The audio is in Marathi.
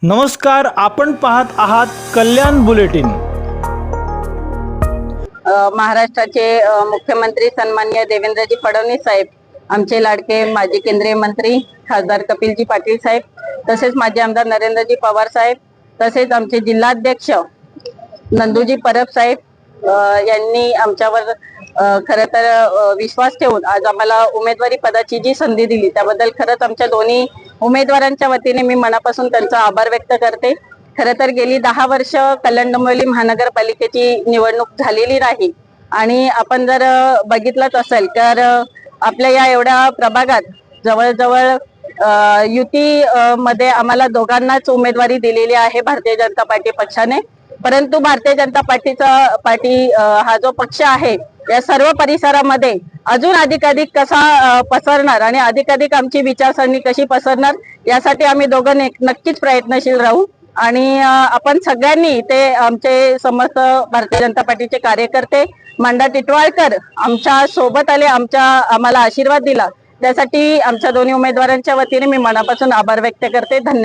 नमस्कार, आपण पाहत आहात कल्याण बुलेटिन। महाराष्ट्राचे मुख्यमंत्री सन्माननीय देवेंद्रजी फडणवीस साहेब, आमचे लाडके माजी केंद्रीय मंत्री खासदार कपिलजी पाटील साहेब, तसेच माजी आमदार नरेंद्रजी पवार साहेब, तसेच आमचे जिल्हाध्यक्ष नंदूजी परब साहेब यांनी आमच्यावर खरं तर विश्वास ठेवून आज आम्हाला उमेदवारी पदाची जी संधी दिली त्याबद्दल खरंच आमच्या दोन्ही उमेदवारांच्या वतीने मी मनापासून त्यांचा आभार व्यक्त करते। खरं तर गेली 10 वर्ष कल्याण डोंबिवली महानगरपालिकेची निवडणूक झालेली नाही आणि आपण जर बघितलंच असेल तर आपल्या या एवढ्या प्रभागात जवळजवळ युती मध्ये आम्हाला दोघांनाच उमेदवारी दिलेली आहे भारतीय जनता पार्टी पक्षाने। परंतु भारतीय जनता पार्टी हा जो पक्ष आहे या सर्व परिसरामध्ये अजून अधिकाधिक कसा पसरणार आणि अधिकाधिक आमची विचारसरणी कशी पसरणार यासाठी आम्ही दोघं नक्कीच प्रयत्नशील राहू आणि आपण सगळ्यांनी ते आमचे समस्त भारतीय जनता पार्टीचे कार्यकर्ते मांडा टिटवाळकर आमच्या सोबत आले, आम्हाला आशीर्वाद दिला, त्यासाठी आमच्या दोन्ही उमेदवारांच्या वतीने मी मनापासून आभार व्यक्त करते। धन्यवाद।